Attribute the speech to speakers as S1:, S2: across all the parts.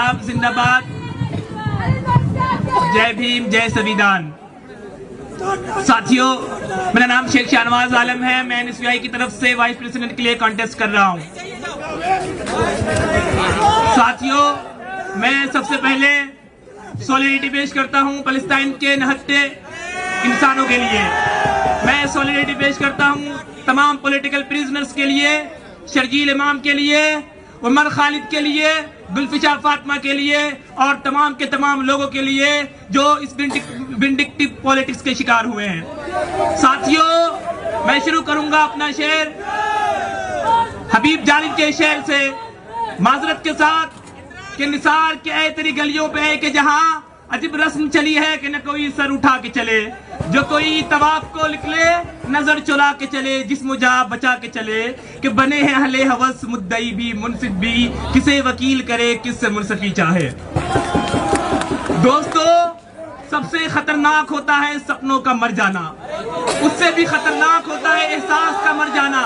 S1: इंकलाब जिंदाबाद, जय भीम, जय संविधान। साथियों, मेरा नाम शेख शाहनवाज आलम है। मैं NSUI की तरफ से वाइस प्रेसिडेंट के लिए कॉन्टेस्ट कर रहा हूं। साथियों, मैं सबसे पहले सॉलिडरिटी पेश करता हूं फलस्तीन के निहत्थे इंसानों के लिए। मैं सॉलिडरिटी पेश करता हूं तमाम पॉलिटिकल प्रिजनर्स के लिए, शर्जील इमाम के लिए, उमर खालिद के लिए, गुलफिशा फातिमा के लिए और तमाम के तमाम लोगों के लिए जो इस विंडिक्टिव पॉलिटिक्स के शिकार हुए हैं। साथियों, मैं शुरू करूंगा अपना शेर हबीब जालिब के शेर से, माजरत के साथ कि निसार के ऐ तेरी गलियों पे कि जहां अजीब रस्म चली है कि न कोई सर उठा के चले, जो कोई तवाफ को निकले नजर चुरा के चले, जिस्म जा बचा के चले, कि बने हैं अहले हवस मुद्दई भी मुनसिफ भी, किसे वकील करे किससे मुनसफी चाहे। दोस्तों, सबसे खतरनाक होता है सपनों का मर जाना, उससे भी खतरनाक होता है एहसास का मर जाना,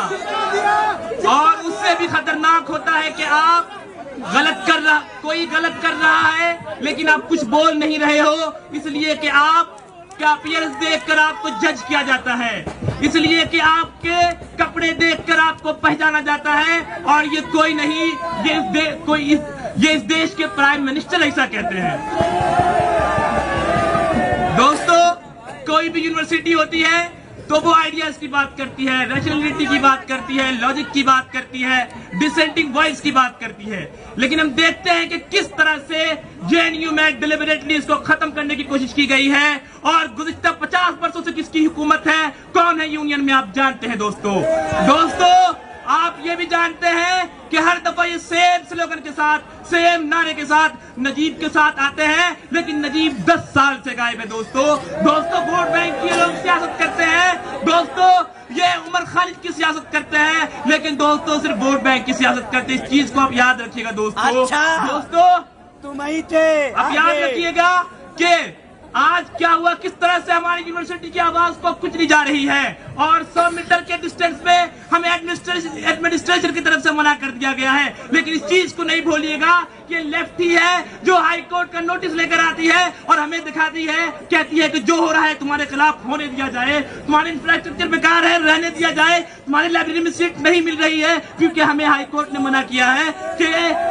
S1: और उससे भी खतरनाक होता है कि आप कोई गलत कर रहा है लेकिन आप कुछ बोल नहीं रहे हो, इसलिए कि आपका अपीयरेंस देखकर आपको जज किया जाता है, इसलिए कि आपके कपड़े देखकर आपको पहचाना जाता है, और ये कोई नहीं, ये इस देश के प्राइम मिनिस्टर ऐसा कहते हैं। दोस्तों, कोई भी यूनिवर्सिटी होती है तो वो आइडियाज की बात करती है, रैशनैलिटी की बात करती है, लॉजिक की बात करती है, डिसेंटिंग वॉइस की बात करती है, लेकिन हम देखते हैं कि किस तरह से JNU में डिलिबरेटली इसको खत्म करने की कोशिश की गई है, और गुज़िश्ता 50 वर्षों से किसकी हुकूमत है, कौन है यूनियन में, आप जानते हैं। दोस्तों, आप ये भी जानते हैं कि हर दफा ये सेम स्लोगन के साथ, सेम नारे के साथ नजीब के साथ आते हैं, लेकिन नजीब 10 साल से गायब है। दोस्तों, वोट बैंक की लोग सियासत करते हैं, दोस्तों ये उमर खालिद की सियासत करते हैं, लेकिन दोस्तों सिर्फ वोट बैंक की सियासत करते हैं। इस चीज को आप याद रखिएगा दोस्तों। दोस्तों,
S2: तुम ही थे,
S1: आप याद रखिएगा कि आज क्या हुआ, किस तरह से हमारी यूनिवर्सिटी की आवाज को कुचली जा रही है, और 100 मीटर के डिस्टेंस पे हमें एडमिनिस्ट्रेशन की तरफ से मना कर दिया गया है। लेकिन इस चीज को नहीं भूलिएगा कि लेफ्ट ही है जो हाई कोर्ट का नोटिस लेकर आती है और हमें दिखाती है, कहती है कि जो हो रहा है तुम्हारे खिलाफ होने दिया जाए, तुम्हारे इंफ्रास्ट्रक्चर बेकार है रहने दिया जाए, तुम्हारी लाइब्रेरी में सीट नहीं मिल रही है क्योंकि हमें हाई कोर्ट ने मना किया है कि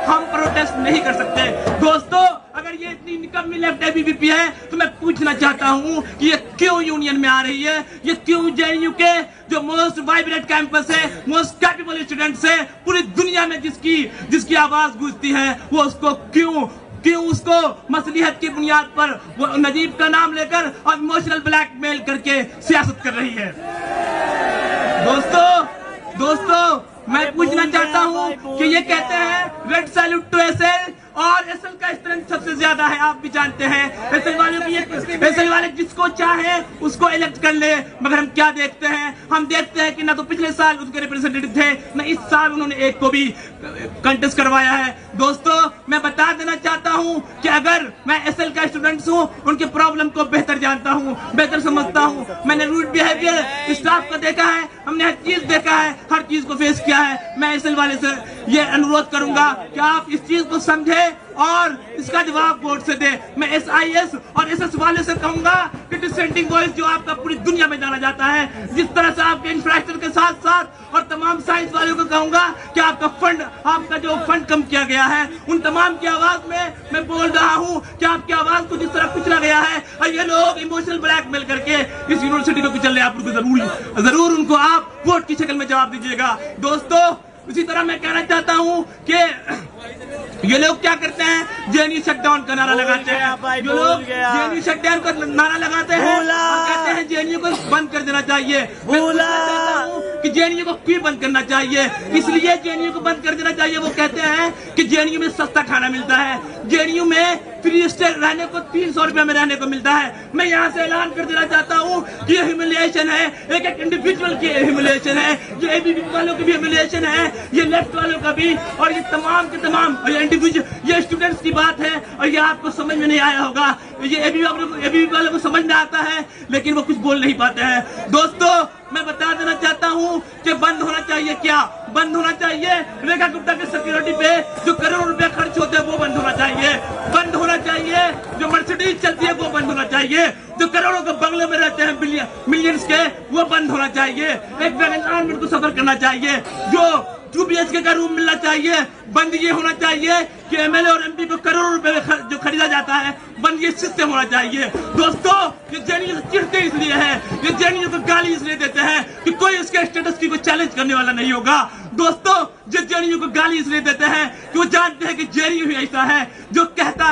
S1: हम प्रोटेस्ट नहीं कर सकते। दोस्तों, अगर ये इतनी निकम्मी लेफ्ट ABVP है तो मैं पूछना चाहता हूँ कि ये क्यों यूनियन में आ रही है, ये क्यों JNU के जो मोस्ट वाइब्रेंट कैंपस है, मोस्ट कैपेबल स्टूडेंट्स है, पूरी दुनिया में जिसकी आवाज गूंजती है, वो उसको क्यों उसको मसलिहत की बुनियाद पर वो नजीब का नाम लेकर और इमोशनल ब्लैकमेल करके सियासत कर रही है। दोस्तों, मैं पूछना चाहता हूँ कि ये कहते हैं रेड सैल्यूट टू SL, और SL का स्ट्रेंथ सबसे ज्यादा है, आप भी जानते हैं। SL वाले जिसको चाहे उसको इलेक्ट कर ले, मगर हम क्या देखते हैं, हम देखते हैं कि ना तो पिछले साल उसके रिप्रेजेंटेटिव थे, न इस साल उन्होंने एक को भी कंटेस्ट करवाया है। दोस्तों, मैं बता देना चाहता हूं कि अगर मैं SL का स्टूडेंट हूं, उनके प्रॉब्लम को बेहतर जानता हूं, बेहतर समझता हूं, मैंने रूड बिहेवियर स्टाफ का देखा है, हमने हर चीज देखा है, हर चीज को फेस किया है। मैं SL वाले से ये अनुरोध करूंगा कि आप इस चीज को समझे और इसका जवाब वोट से दे। मैं SIS और SS वाले से कहूंगा कि डिसेंटिंग वॉइस जो आपका पूरी दुनिया में जाना जाता है, जिस तरह से आपके इंफ्रास्ट्रक्चर के साथ साथ, और तमाम साइंस वालों को कहूंगा कि आपका जो फंड कम किया गया है, उन तमाम की आवाज में मैं बोल रहा हूं कि आपकी आवाज को जिस तरह कुचला गया है, और ये लोग इमोशनल ब्लैकमेल करके इस यूनिवर्सिटी को कुचल रहे हैं, आप उनको जरूर उनको आप वोट की शक्ल में जवाब दीजिएगा। दोस्तों, इसी तरह मैं कहना चाहता हूं कि ये लोग क्या करते हैं, JNU शटडाउन का नारा लगाते हैं, जो लोग JNU शटडाउन का नारा लगाते हैं और कहते हैं JNU को बंद कर देना चाहिए। मैं पूछना चाहता हूं कि JNU को क्यों बंद करना चाहिए, इसलिए JNU को बंद कर देना चाहिए। वो कहते हैं कि JNU में सस्ता खाना मिलता है, JNU में फ्री स्टे रहने को 300 रुपए में रहने को मिलता है। मैं यहाँ से ऐलान कर देना चाहता हूँ कि ये ह्यूमिलिएशन है, एक इंडिविजुअल की ह्यूमिलिएशन है, ये ABVP वालों की भी ह्यूमिलिएशन है, ये लेफ्ट वालों का भी, और ये तमाम के तमाम ये स्टूडेंट्स की बात है, और ये आपको समझ में नहीं आया होगा, ये ABVP वालों को समझ में आता है लेकिन वो कुछ बोल नहीं पाते हैं। दोस्तों, मैं बता देना चाहता हूँ कि बंद होना चाहिए, क्या बंद होना चाहिए, रेखा गुप्ता के सिक्योरिटी पे जो करोड़ों रुपए खर्च होते हैं वो बंद होना चाहिए। चलती है वो बंद होना चाहिए। जो करोड़ों के बंगले में रहते हैं मिलियंस के, वो बंद होना चाहिए। एक वैगन को सफर करना चाहिए। जो 2 BHK का रूम मिलना चाहिए। बंद ये होना चाहिए कि MLA और MP को करोड़ों रुपए में जो खरीदा जाता है, बंद ये सिस्टम होना चाहिए। दोस्तों, ये जेएनयू से चिढ़ते इसलिए है, ये जेएनयू को गाली इसलिए देते हैं कि कोई उसके स्टेटस की कोई चैलेंज करने वाला नहीं होगा। दोस्तों, जो जेएनयू को गाली इसलिए देते हैं कि वो जानते हैं कि जेएनयू ही ऐसा है जो कहता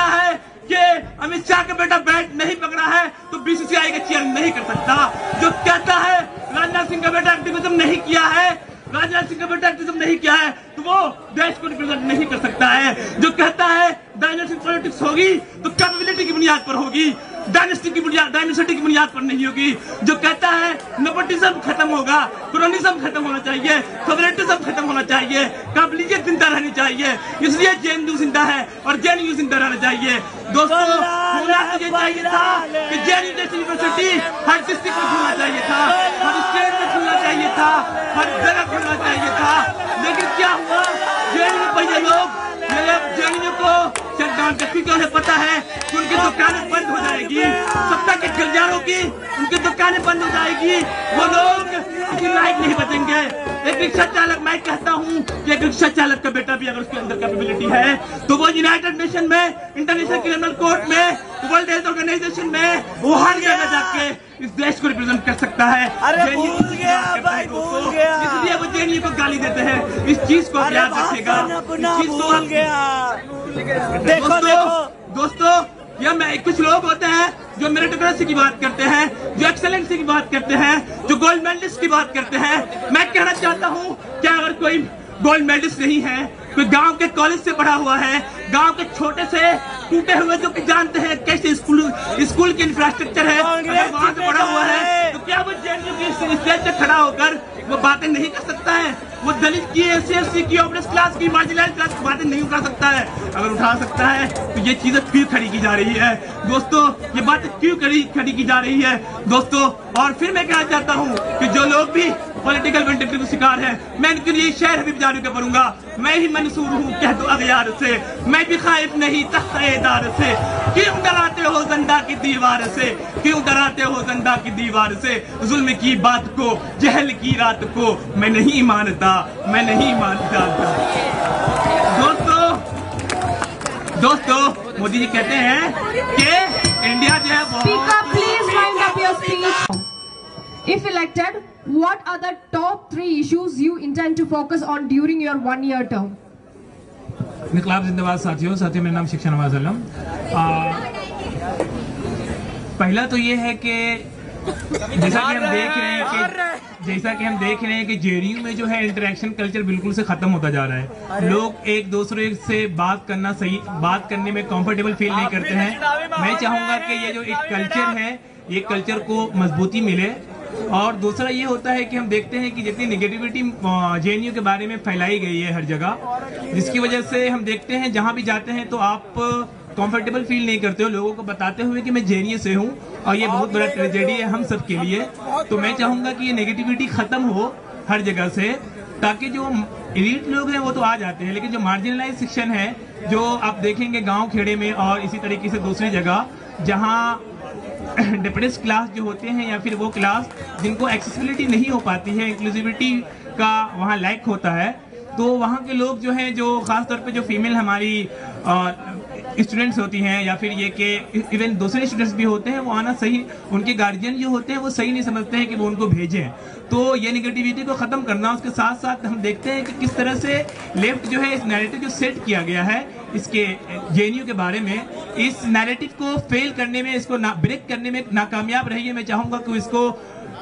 S1: है कि अमित शाह का बेटा बैट नहीं पकड़ा है तो BCCI का चेयर नहीं कर सकता। जो कहता है राजनाथ सिंह का बेटा एक्टिविज्म नहीं किया है, तो वो देश को रिप्रेजेंट नहीं कर सकता है। जो कहता है डायनेस्टिक पॉलिटिक्स होगी तो कैपेबिलिटी की बुनियाद पर होगी, डायनेस्टी की बुनियाद पर नहीं होगी। जो कहता है नेपोटिज्म खत्म होगा, क्रोनिज्म खत्म होना चाहिए, फेवरेटिज्म खत्म होना चाहिए, काबिलियत जिंदा रहनी चाहिए। इसलिए जेएनयू जिंदा है और जेएनयू जिंदा रहना चाहिए। दोस्तों, होना ये चाहिए था कि जेएनयू जैसी यूनिवर्सिटी हर डिस्ट्रिक्ट में खुलना चाहिए था, हर स्टेट में खुलना चाहिए था, हर जगह खुलना चाहिए था। लेकिन क्या हुआ? जेएनयू पहले लोग जेएनयू को शटडाउन करते, क्योंकि उन्हें पता है कि उनकी दुकानें बंद हो जाएगी, सत्ता के गलियारों की उनकी दुकानें बंद हो जाएगी, वो लोग किसी लायक नहीं बचेंगे। एक रिक्शा चालक, मैं कहता हूँ कि एक रिक्शा चालक का बेटा भी अगर उसके अंदर कैपेबिलिटी है तो वो यूनाइटेड नेशन में, इंटरनेशनल क्रिमिनल कोर्ट में, वर्ल्ड हेल्थ ऑर्गेनाइजेशन में, वो हर जगह जाके इस देश को रिप्रेजेंट कर सकता है। इसलिए वो जेएनयू को गाली देते हैं। इस चीज को याद रखेगा, इस चीज को। दोस्तों, या मैं कुछ लोग होते हैं जो मेरिटोक्रेसी की बात करते हैं, जो एक्सेलेंसी की बात करते हैं, जो गोल्ड मेडलिस्ट की बात करते हैं। मैं कहना चाहता हूँ कि अगर कोई गोल्ड मेडलिस्ट नहीं है, कोई गांव के कॉलेज से पढ़ा हुआ है, गांव के छोटे से टूटे हुए जो कि जानते हैं कैसे स्कूल की इंफ्रास्ट्रक्चर है, अगर वहां से पढ़ा हुआ है, तो क्या वो जेएनयू की स्टेज पे खड़ा होकर वो बातें नहीं कर सकता है? वो दलित की, SC की, ऑब्रेस क्लास की, मार्जिनलाइज्ड क्लास की बातें नहीं उठा सकता है? अगर उठा सकता है तो ये चीजें क्यों खड़ी की जा रही है? दोस्तों, ये बातें क्यों खड़ी की जा रही है? दोस्तों, और फिर मैं कहना चाहता हूँ कि जो लोग भी पॉलिटिकल वेंडिक्टिव का शिकार है, मैं इनके लिए शहर भी जारी कर पड़ूंगा। मैं ही मंसूर हूँ कह दो अगयार से, मैं भी खाइफ नहीं तख्तेदार से। क्यों डराते हो जिंदा की दीवार से, क्यों डराते हो जिंदा की दीवार से? जुल्म की बात को, जहल की रात को मैं नहीं मानता, मैं नहीं मानता। दोस्तों, मोदी जी कहते हैं कि इंडिया जो है
S2: If elected, what are the top 3 issues you intend to focus on during your 1-year term?
S3: इनकलाब जिंदाबाद साथियों, मेरा नाम शिक्षा नवाज आलम। पहला तो ये है कि जैसा कि हम देख रहे हैं कि जेएनयू में जो है इंटरेक्शन कल्चर बिल्कुल से खत्म होता जा रहा है। लोग एक दूसरे से बात करने में कंफर्टेबल फील नहीं करते हैं। मैं चाहूंगा कि ये जो एक कल्चर है, ये कल्चर को मजबूती मिले। और दूसरा ये होता है कि हम देखते हैं कि जितनी नेगेटिविटी जेएनयू के बारे में फैलाई गई है हर जगह, जिसकी वजह से हम देखते हैं जहां भी जाते हैं तो आप कंफर्टेबल फील नहीं करते हो लोगों को बताते हुए कि मैं जेएनयू से हूं, और ये बहुत बड़ा ट्रेजेडी है हम सब के लिए। तो मैं चाहूंगा कि ये नेगेटिविटी खत्म हो हर जगह से, ताकि जो एलीट लोग हैं वो तो आ जाते हैं, लेकिन जो मार्जिनलाइज सेक्शन है, जो आप देखेंगे गांव खेड़े में और इसी तरीके से दूसरी जगह जहां डिप्रेस क्लास जो होते हैं या फिर वो क्लास जिनको एक्सेसिबिलिटी नहीं हो पाती है, इंक्लूसिविटी का वहाँ लैक होता है, तो वहाँ के लोग जो हैं, जो खासतौर पे जो फीमेल हमारी स्टूडेंट्स होती हैं या फिर ये कि इवन दूसरे स्टूडेंट्स भी होते हैं, वो आना सही, उनके गार्जियन जो होते हैं वो सही नहीं समझते हैं कि वो उनको भेजें। तो ये नेगेटिविटी को खत्म करना, उसके साथ साथ हम देखते हैं कि किस तरह से लेफ्ट जो है इस नैरेटिव जो सेट किया गया है इसके जेएनयू के बारे में, इस नैरेटिव को फेल करने में, इसको ब्रेक करने में नाकामयाब रही है। मैं चाहूंगा कि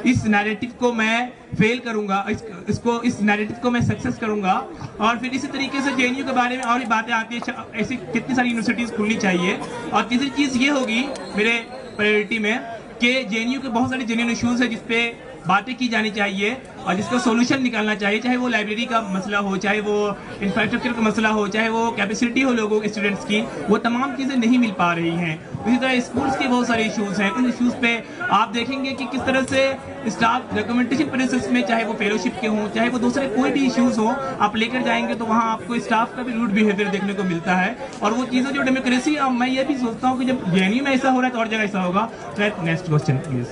S3: इस नैरेटिव को मैं फेल करूंगा, इस नैरेटिव को मैं सक्सेस करूंगा। और फिर इसी तरीके से जेएनयू के बारे में और भी बातें आती है, ऐसी कितनी सारी यूनिवर्सिटीज खुलनी चाहिए। और तीसरी चीज ये होगी मेरे प्रायोरिटी में कि जेएनयू के बहुत सारे जेन्युइन इश्यूज है जिसपे बातें की जानी चाहिए और जिसका सोल्यूशन निकालना चाहिए, चाहे वो लाइब्रेरी का मसला हो, चाहे वो इंफ्रास्ट्रक्चर का मसला हो, चाहे वो कैपेसिटी हो लोगों के स्टूडेंट्स की, वो तमाम चीज़ें नहीं मिल पा रही हैं। इसी तरह स्कूल्स के बहुत सारे इश्यूज हैं। उन इश्यूज पे आप देखेंगे कि किस तरह से स्टाफ डॉक्यूमेंटेशन प्रोसेस में, चाहे वो फेलोशिप के हों, चाहे वो दूसरे कोई भी इश्यूज हो, आप लेकर जाएंगे तो वहाँ आपको स्टाफ का भी रूड बिहेवियर देखने को मिलता है। और वो चीज़ें जो डेमोक्रेसी, मैं ये भी सोचता हूँ कि जब जेएनयू में ऐसा हो रहा है तो और जगह ऐसा होगा। Next question please.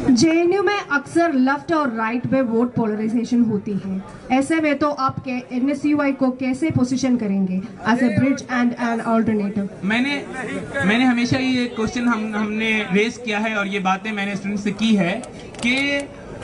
S2: जेएनयू में अक्सर लेफ्ट और राइट में वोट पोलराइजेशन होती है, ऐसे में तो आप एनएसयूआई को कैसे पोजीशन करेंगे as a bridge and an alternative?
S3: मैंने हमेशा ये क्वेश्चन हमने रेस किया है और ये बातें मैंने स्टूडेंट से की है कि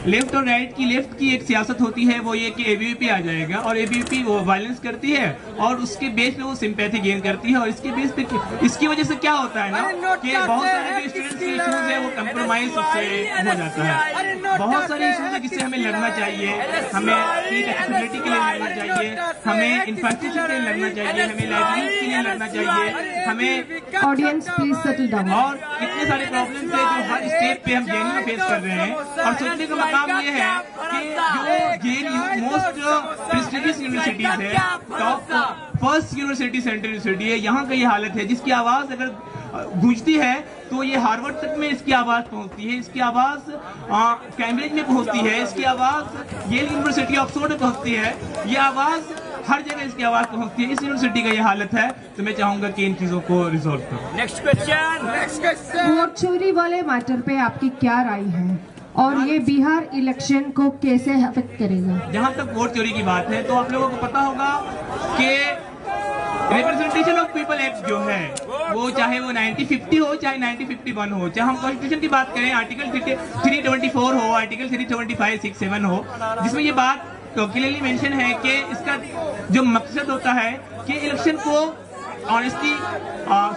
S3: लेफ्ट और राइट की, लेफ्ट की एक सियासत होती है वो ये कि एबीवीपी आ जाएगा और एबीवीपी वो वायलेंस करती है और उसके बेस पे वो सिंपैथी गेन करती है। और इसके बेस पे, इसकी वजह से क्या होता है ना कि बहुत सारे जो स्टूडेंट्स के इश्यूज है वो कंप्रोमाइज उससे हो जाता है। बहुत सारे इश्यूज है जिससे हमें लड़ना चाहिए, हमें सीट एक्सेसिबिलिटी के लिए लड़ना चाहिए, हमें इंफ्रास्ट्रक्चर के लिए लड़ना चाहिए, हमें लाइब्रेरी के लिए लड़ना चाहिए, हमें
S2: ऑडियंस प्लीज सेटल डाउन।
S3: और कितने सारे प्रॉब्लम्स है जो हर स्टेट पे हम जेएनयू में फेस कर रहे हैं। और सोचने का काम ये है कि जो जेएनयू मोस्ट प्रेस्टिजियस यूनिवर्सिटीज है, top first university, central university है, यहाँ का ये हालत है जिसकी आवाज अगर गूंजती है तो ये हार्वर्ड तक में इसकी आवाज पहुंचती है, इसकी आवाज कैम्ब्रिज में पहुंचती है, इसकी आवाज येल यूनिवर्सिटी ऑक्सफोर्ड में पहुंचती है, ये आवाज हर जगह इसकी आवाज पहुंचती है। इस यूनिवर्सिटी का ये हालत है, तो मैं चाहूंगा कि इन चीजों को रिजॉल्व करो।
S4: Next question.
S2: वोट चोरी वाले मैटर पे आपकी क्या राय है और ये बिहार इलेक्शन को कैसे अफेक्ट करेगा?
S3: जहां तक वोट चोरी की बात है तो आप लोगों को पता होगा कि रिप्रेजेंटेशन ऑफ पीपल एक्ट जो है वो चाहे वो 1950 हो चाहे 1951 हो, चाहे हम कॉन्स्टिट्यूशन की बात करें आर्टिकल 324 हो, आर्टिकल 325, 67 हो, जिसमें ये बात क्लियरली मेंशन है कि इसका जो मकसद होता है कि इलेक्शन को ऑनेस्टली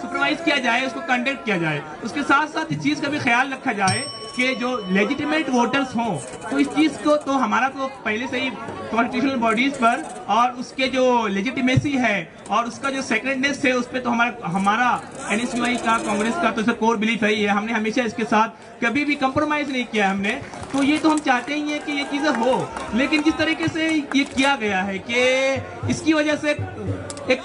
S3: सुपरवाइज किया जाए, उसको कंडक्ट किया जाए। उसके साथ साथ इस चीज का भी ख्याल रखा जाए कि जो लेजिटिमेट वोटर्स हों, तो इस चीज को तो हमारा तो पहले से ही कॉन्स्टिट्यूशनल बॉडीज पर और उसके जो लेजिटिमेसी है और उसका जो सेक्रेटनेस है उस पर तो हमारा एनएसयूआई का, कांग्रेस का तो कोर बिलीफ है ही है। हमने हमेशा इसके साथ कभी भी कंप्रोमाइज नहीं किया हमने। तो ये तो हम चाहते ही हैं कि ये चीजें हो, लेकिन जिस तरीके से ये किया गया है कि इसकी वजह से एक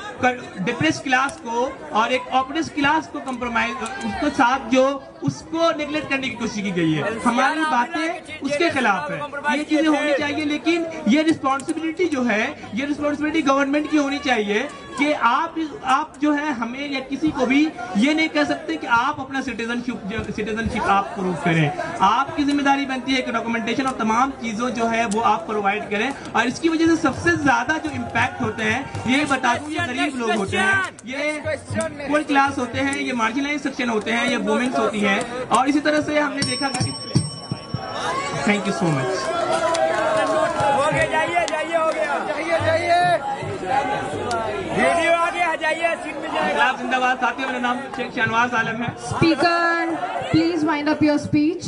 S3: डिप्रेस क्लास को और एक ऑपरेस क्लास को कंप्रोमाइज, उसके साथ जो उसको नेग्लेक्ट करने की कोशिश की गई है, हमारी बातें उसके खिलाफ है। ये चीजें होनी चाहिए, लेकिन ये रिस्पॉन्सिबिलिटी जो है, ये रिस्पॉन्सिबिलिटी गवर्नमेंट की होनी चाहिए कि आप जो है हमें या किसी को भी ये नहीं कह सकते कि आप अपना सिटीजनशिप आप प्रूव करें। आपकी जिम्मेदारी बनती है कि डॉक्यूमेंटेशन और तमाम चीजों जो है वो आप प्रोवाइड करें। और इसकी वजह से सबसे ज्यादा जो इम्पैक्ट होते हैं, ये बता दूं, ये गरीब लोग होते हैं, ये पुअर क्लास होते हैं, ये मार्जिनलाइज सेक्शन होते हैं, ये वुमेन्स होती हैं। और इसी तरह से हमने देखा कि थैंक यू सो मच।
S4: हो गया, जाइए हो गया, जाइए वीडियो आ गया, जाइए सीट पे जाइए।
S3: जिंदाबाद। साथियों, मेरा नाम शेख शहनवाज आलम है।
S2: Speaker please wind up your speech.